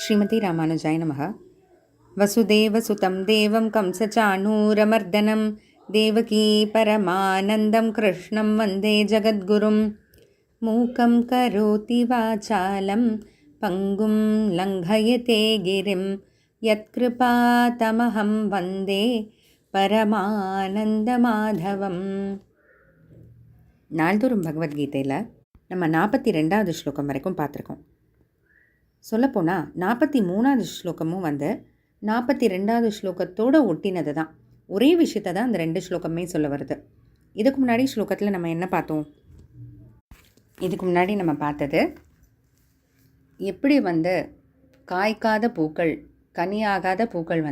ஸ்ரீமதி ராமானுஜாய நமः. வசுதேவசுதம் தேவம் கம்சச்சாணூரமர்தனம் தேவகீ பரமானந்தம் கிருஷ்ணம் வந்தே ஜகத்குரும். மூகம் கரோதி வாசாலம் பங்கும் லங்கயதே கிரிம் யத்கிருபாதமஹம் வந்தே பரமானந்த மாதவம். நாள்தோறும் பகவத்கீதையில் நம்ம 42வது ஸ்லோகம் வரைக்கும் பார்த்துருக்கோம். சொல்லப்போனால் 43வது ஸ்லோகமும் 42வது ஸ்லோகத்தோடு ஒட்டினது தான். ஒரே விஷயத்தை தான் அந்த 2 ஸ்லோகமே சொல்ல வருது. இதுக்கு முன்னாடி ஸ்லோகத்தில் நம்ம என்ன பார்த்தோம்? இதுக்கு முன்னாடி நம்ம பார்த்தது எப்படி காய்க்காத பூக்கள், கனியாகாத பூக்கள்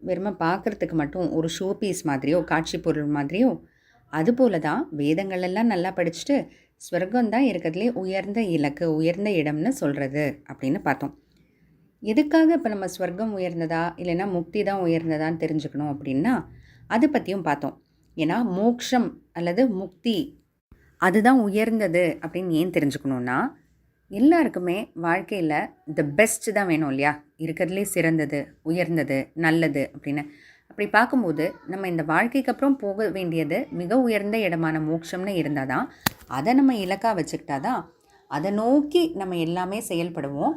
வெறும பார்க்குறதுக்கு மட்டும் ஒரு ஷோ பீஸ் மாதிரியோ காட்சி பொருள் மாதிரியோ, அதுபோல தான் வேதங்களெல்லாம் நல்லா படிச்சுட்டு ஸ்வர்க்கம் தான் இருக்கிறதுலே உயர்ந்த இலக்கு, உயர்ந்த இடம்னு சொல்கிறது அப்படின்னு பார்த்தோம். எதுக்காக இப்போ நம்ம ஸ்வர்க்கம் உயர்ந்ததா இல்லைன்னா முக்தி தான் உயர்ந்ததான்னு தெரிஞ்சுக்கணும் அப்படின்னா அதை பற்றியும் பார்த்தோம். ஏன்னா மோக்ஷம் அல்லது முக்தி அதுதான் உயர்ந்தது அப்படின்னு ஏன் தெரிஞ்சுக்கணுன்னா, எல்லாருக்குமே வாழ்க்கையில் த பெஸ்ட் தான் வேணும் இல்லையா? இருக்கிறதுலே சிறந்தது, உயர்ந்தது, நல்லது அப்படின்னு. அப்படி பார்க்கும்போது நம்ம இந்த வாழ்க்கைக்கு அப்புறம் போக வேண்டியது மிக உயர்ந்த இடமான மோட்சம்னு இருந்தால் தான், அதை நம்ம இலக்காக வச்சுக்கிட்டா தான் அதை நோக்கி நம்ம எல்லாமே செயல்படுவோம்.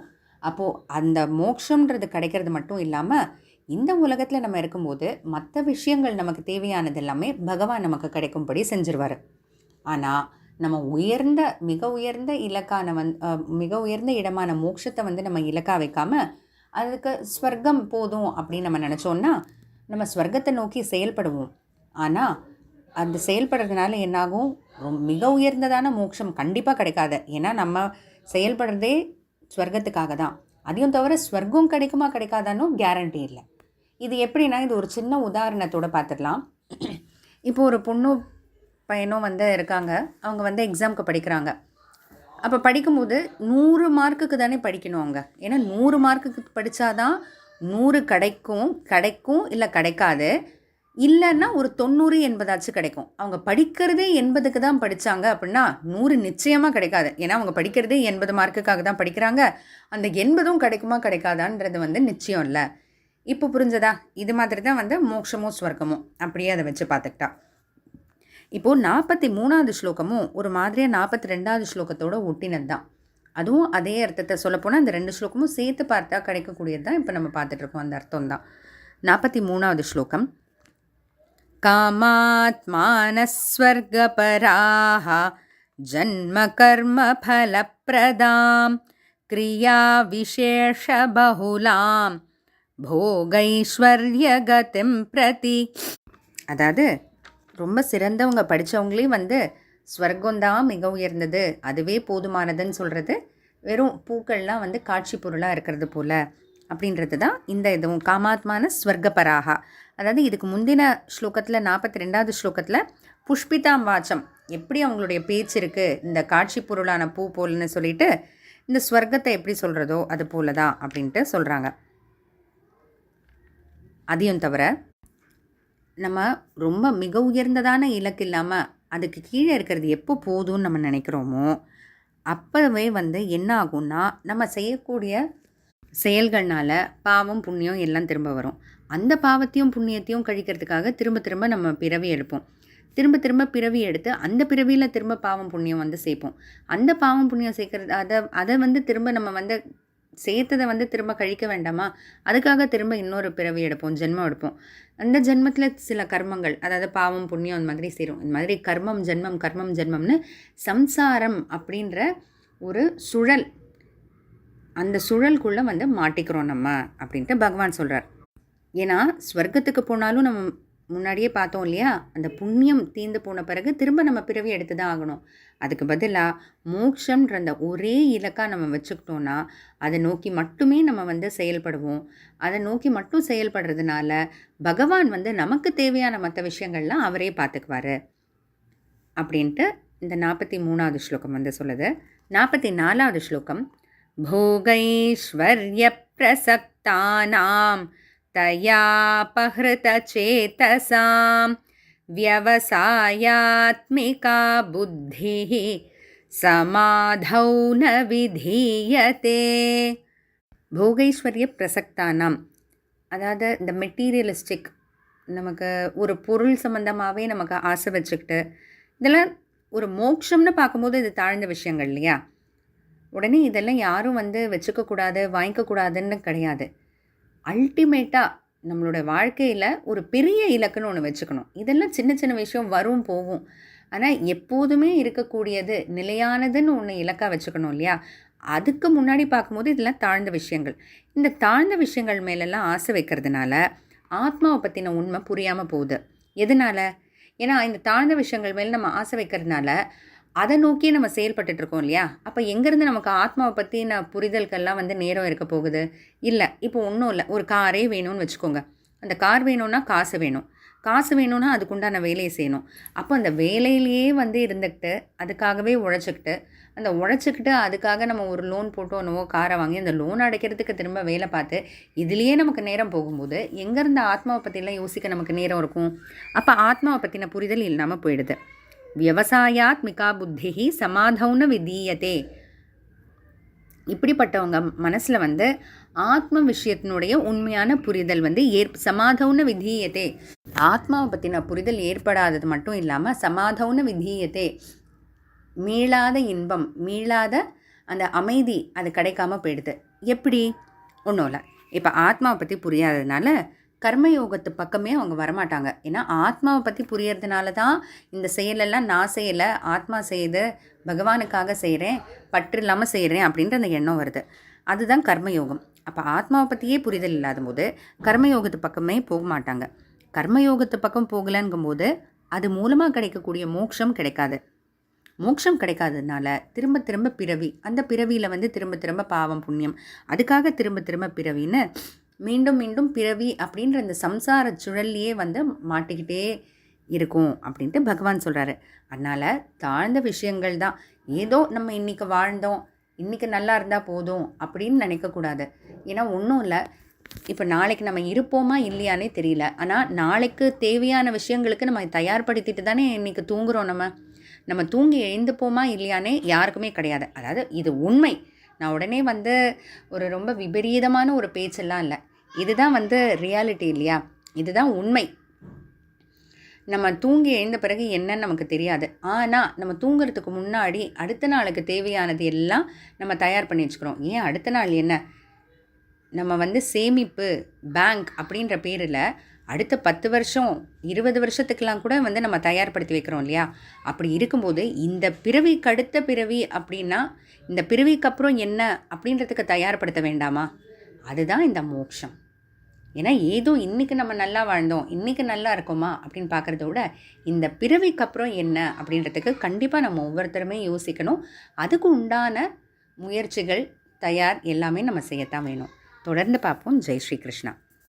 அப்போது அந்த மோட்சம்ன்றது கிடைக்கிறது மட்டும் இல்லாமல் இந்த உலகத்தில் நம்ம இருக்கும்போது மற்ற விஷயங்கள் நமக்கு தேவையானது எல்லாமே பகவான் நமக்கு கிடைக்கும்படி செஞ்சிருவார். ஆனால் நம்ம மிக உயர்ந்த இலக்கான மிக உயர்ந்த இடமான மோட்சத்தை நம்ம இலக்காக வைக்காமல் அதுக்கு ஸ்வர்க்கம் போதும் அப்படின்னு நம்ம நினச்சோன்னா நம்ம ஸ்வர்க்கத்தை நோக்கி செயல்படுவோம். ஆனால் அந்த செயல்படுறதுனால என்னாகும்? மிக உயர்ந்ததான மோட்சம் கண்டிப்பாக கிடைக்காது. ஏன்னா நம்ம செயல்படுறதே ஸ்வர்க்கத்துக்காக தான். அதையும் தவிர ஸ்வர்க்கம் கிடைக்குமா கிடைக்காதான்னு கேரண்டி இல்லை. இது எப்படின்னா, இது ஒரு சின்ன உதாரணத்தோடு பார்த்துடலாம். இப்போ ஒரு பொண்ணு பையனும் இருக்காங்க. அவங்க எக்ஸாமுக்கு படிக்கிறாங்க. அப்போ படிக்கும்போது 100 மார்க்குக்கு தானே படிக்கணும் அவங்க. ஏன்னா 100 மார்க்குக்கு படித்தாதான் 100 கிடைக்கும் இல்லை கிடைக்காது. இல்லைன்னா ஒரு 90 80 கிடைக்கும். அவங்க படிக்கிறதே 80க்கு தான் படித்தாங்க அப்படின்னா 100 நிச்சயமாக கிடைக்காது. ஏன்னா அவங்க படிக்கிறதே 80 மார்க்குக்காக தான் படிக்கிறாங்க. அந்த 80ம் கிடைக்குமா கிடைக்காதான்றது நிச்சயம் இல்லை. இப்போ புரிஞ்சதா? இது மாதிரி தான் மோட்சமும் ஸ்வர்க்கமும் அப்படியே அதை வச்சு பார்த்துக்கிட்டா. இப்போது 43வது ஸ்லோகமும் ஒரு மாதிரியாக 42வது ஸ்லோகத்தோடு ஒட்டினது தான். அதுவும் அதே அர்த்தத்தை சொல்லப்போனால் அந்த 2 ஸ்லோகமும் சேர்த்து பார்த்தா கிடைக்கக்கூடியது தான் இப்போ நம்ம பார்த்துட்ருக்கோம். அந்த அர்த்தம் தான். 43வது ஸ்லோகம். காமாத்மானஸ்வர்கபராஹ ஜன்ம கர்ம ஃபலப்ரதாம் கிரியா விசேஷ பஹுலாம் போகைஸ்வர்யகதிம் பிரதி. அதாவது ரொம்ப சிறந்தவங்க படித்தவங்களே ஸ்வர்க்கம்தான் மிக உயர்ந்தது, அதுவே போதுமானதுன்னு சொல்கிறது. வெறும் பூக்கள்லாம் காட்சி பொருளாக இருக்கிறது போல் அப்படின்றது தான் இந்த இதுவும். காமாத்மான ஸ்வர்கபராகா. அதாவது இதுக்கு முந்தின ஸ்லோகத்தில் 42வது ஸ்லோகத்தில் புஷ்பிதாம் வாச்சம், எப்படி அவங்களுடைய பேச்சு இருக்குது இந்த காட்சி பொருளான பூ போல்னு சொல்லிட்டு இந்த ஸ்வர்க்கத்தை எப்படி சொல்கிறதோ அது போல தான் அப்படின்ட்டு சொல்கிறாங்க. அதையும் தவிர நம்ம ரொம்ப மிக உயர்ந்ததான இலக்கு இல்லாமல் அதுக்கு கீழே இருக்கிறது எப்போ போதும்னு நம்ம நினைக்கிறோமோ அப்போவே என்ன ஆகும்னா, நம்ம செய்யக்கூடிய செயல்கள்னால பாவம் புண்ணியம் எல்லாம் திரும்ப வரும். அந்த பாவத்தையும் புண்ணியத்தையும் கழிக்கிறதுக்காக திரும்ப திரும்ப நம்ம பிறவி எடுப்போம். திரும்ப திரும்ப பிறவி எடுத்து அந்த பிறவியில் திரும்ப பாவம் புண்ணியம் சேர்ப்போம். அந்த பாவம் புண்ணியம் சேர்க்கறது அதை திரும்ப நம்ம சேர்த்ததை திரும்ப கழிக்க வேண்டாமா? அதுக்காக திரும்ப இன்னொரு பிறவி எடுப்போம், ஜென்மம் எடுப்போம். அந்த ஜென்மத்தில் சில கர்மங்கள், அதாவது பாவம் புண்ணியம் அந்த மாதிரி சேரும். இந்த மாதிரி கர்மம் ஜென்மம்னு சம்சாரம் அப்படின்ற ஒரு சுழல், அந்த சுழலுக்குள்ளே மாட்டிக்கிறோம் நம்ம அப்படின்ட்டு பகவான் சொல்கிறார். ஏன்னா ஸ்வர்க்கத்துக்கு போனாலும் நம்ம முன்னாடியே பார்த்தோம் இல்லையா, அந்த புண்ணியம் தீர்ந்து போன பிறகு திரும்ப நம்ம பிறவி எடுத்து தான் ஆகணும். அதுக்கு பதிலாக மோட்சம்ன்ற அந்த ஒரே இலக்காக நம்ம வச்சுக்கிட்டோன்னா அதை நோக்கி மட்டுமே நம்ம செயல்படுவோம். அதை நோக்கி மட்டும் செயல்படுறதுனால பகவான் நமக்கு தேவையான மற்ற விஷயங்கள்லாம் அவரே பார்த்துக்குவார் அப்படின்ட்டு இந்த 43வது ஸ்லோகம் சொல்லுது. 44வது ஸ்லோகம். போகைஸ்வர்ய பிரசக்தானாம் தயா பஹ்ருத சேதசாம் வியவசாயாத்மிகா புத்தி சமாதௌ ந விதீயதே. போகைஸ்வர்ய பிரசக்தானாம், அதாவது இந்த மெட்டீரியலிஸ்டிக், நமக்கு ஒரு பொருள் சம்மந்தமாகவே நமக்கு ஆசை வச்சுக்கிட்டு, இதெல்லாம் ஒரு மோட்சம்னு பார்க்கும்போது இது தாழ்ந்த விஷயங்கள் இல்லையா? உடனே இதெல்லாம் யாரும் வச்சுக்கக்கூடாது, வாங்கிக்கக்கூடாதுன்னு கிடையாது. அல்டிமேட்டாக நம்மளோட வாழ்க்கையில் ஒரு பெரிய இலக்குன்னு ஒன்று வச்சுக்கணும். இதெல்லாம் சின்ன சின்ன விஷயம் வரும் போகும். ஆனால் எப்போதுமே இருக்கக்கூடியது நிலையானதுன்னு ஒன்று இலக்காக வச்சுக்கணும் இல்லையா? அதுக்கு முன்னாடி பார்க்கும்போது இதெல்லாம் தாழ்ந்த விஷயங்கள். இந்த தாழ்ந்த விஷயங்கள் மேலெல்லாம் ஆசை வைக்கிறதுனால ஆத்மாவை பற்றின உண்மை புரியாமல் போகுது. எதனால்? ஏன்னா இந்த தாழ்ந்த விஷயங்கள் மேலே நம்ம ஆசை வைக்கிறதுனால அதை நோக்கியே நம்ம செயல்பட்டுட்டு இருக்கோம் இல்லையா? அப்போ எங்கேருந்து நமக்கு ஆத்மாவை பற்றின புரிதல்கள்லாம் நேரம் இருக்க போகுது? இல்லை. இப்போ ஒன்றும் இல்லை, ஒரு காரே வேணும்னு வச்சுக்கோங்க. அந்த கார் வேணும்னா காசு வேணும். காசு வேணும்னா அதுக்குண்டான வேலையை செய்யணும். அப்போ அந்த வேலையிலேயே இருந்துக்கிட்டு அதுக்காகவே உழைச்சிக்கிட்டு அதுக்காக நம்ம ஒரு லோன் போட்டு ஒன்றுவோ காரை வாங்கி அந்த லோன் அடைக்கிறதுக்கு திரும்ப வேலை பார்த்து இதுலேயே நமக்கு நேரம் போகும்போது எங்கேருந்து ஆத்மாவை பற்றிலாம் யோசிக்க நமக்கு நேரம் இருக்கும்? அப்போ ஆத்மாவை பற்றின புரிதல் இல்லாமல் போயிடுது. விவசாயாத்மிகா புத்திஹி சமாதௌன விதீயதே. இப்படிப்பட்டவங்க மனசில் ஆத்ம விஷயத்தினுடைய உண்மையான புரிதல் சமாதௌன விதீயத்தே. ஆத்மாவை பற்றின புரிதல் ஏற்படாதது மட்டும் இல்லாமல் சமாதௌன விதீயத்தே, மீளாத இன்பம், மீளாத அந்த அமைதி அது கிடைக்காம போயிடுது. எப்படி? ஒன்றும் இல்லை. இப்போ ஆத்மாவை பற்றி புரியாததுனால கர்மயோகத்து பக்கமே அவங்க வரமாட்டாங்க. ஏன்னா ஆத்மாவை பற்றி புரியறதுனால தான் இந்த செயலெல்லாம் நான் செய்யலை, ஆத்மா செய்யுது, பகவானுக்காக செய்கிறேன், பற்று இல்லாமல் செய்கிறேன் அப்படின்ற அந்த எண்ணம் வருது. அதுதான் கர்மயோகம். அப்போ ஆத்மாவை பற்றியே புரிதல் இல்லாத போது கர்மயோகத்து பக்கமே போக மாட்டாங்க. கர்மயோகத்து பக்கம் போகலங்கும்போது அது மூலமாக கிடைக்கக்கூடிய மோட்சம் கிடைக்காது. மோட்சம் கிடைக்காததுனால திரும்ப திரும்ப பிறவி, அந்த பிறவியில் திரும்ப திரும்ப பாவம் புண்ணியம், அதுக்காக திரும்ப திரும்ப பிறவின்னு மீண்டும் மீண்டும் பிறவி அப்படின்ற அந்த சம்சார சுழல்லையே மாட்டிக்கிட்டே இருக்கும் அப்படின்ட்டு பகவான் சொல்கிறாரு. அதனால் தாழ்ந்த விஷயங்கள் தான். ஏதோ நம்ம இன்றைக்கி வாழ்ந்தோம், இன்றைக்கி நல்லா இருந்தால் போதும் அப்படின்னு நினைக்கக்கூடாது. ஏன்னா ஒன்றும் இல்லை, இப்போ நாளைக்கு நம்ம இருப்போமா இல்லையானே தெரியல. ஆனால் நாளைக்கு தேவையான விஷயங்களுக்கு நம்ம தயார்படுத்திட்டு தானே இன்றைக்கி தூங்குகிறோம். நம்ம தூங்கி எழுந்துப்போமா இல்லையானே யாருக்குமே கிடையாது. அதாவது இது உண்மை. நான் உடனே ஒரு ரொம்ப விபரீதமான ஒரு பேச்செல்லாம் இல்லை. இதுதான் ரியாலிட்டி இல்லையா? இதுதான் உண்மை. நம்ம தூங்கி எழுந்த பிறகு என்னன்னு நமக்கு தெரியாது. ஆனால் நம்ம தூங்குறதுக்கு முன்னாடி அடுத்த நாளுக்கு தேவையானது எல்லாம் நம்ம தயார் பண்ணி வச்சுக்கிறோம். ஏன் அடுத்த நாள் என்ன? நம்ம சேமிப்பு பேங்க் அப்படின்ற பேரில் அடுத்த 10 வருஷம் 20 வருஷத்துக்கெலாம் கூட நம்ம தயார்படுத்தி வைக்கிறோம் இல்லையா? அப்படி இருக்கும்போது இந்த பிறவிக்கு அடுத்த பிறவி அப்படின்னா இந்த பிறவிக்கு அப்புறம் என்ன அப்படின்றதுக்கு தயார்படுத்த வேண்டாமா? அதுதான் இந்த மோட்சம். ஏன்னா ஏதோ இன்றைக்கி நம்ம நல்லா வாழ்ந்தோம், இன்றைக்கி நல்லா இருக்கோமா அப்படின்னு பார்க்குறத விட இந்த பிறவிக்கு அப்புறம் என்ன அப்படின்றதுக்கு கண்டிப்பாக நம்ம ஒவ்வொருத்தருமே யோசிக்கணும். அதுக்கு உண்டான முயற்சிகள் தயார் எல்லாமே நம்ம செய்யத்தான் வேணும். தொடர்ந்து பார்ப்போம். ஜெய் ஸ்ரீ கிருஷ்ணா.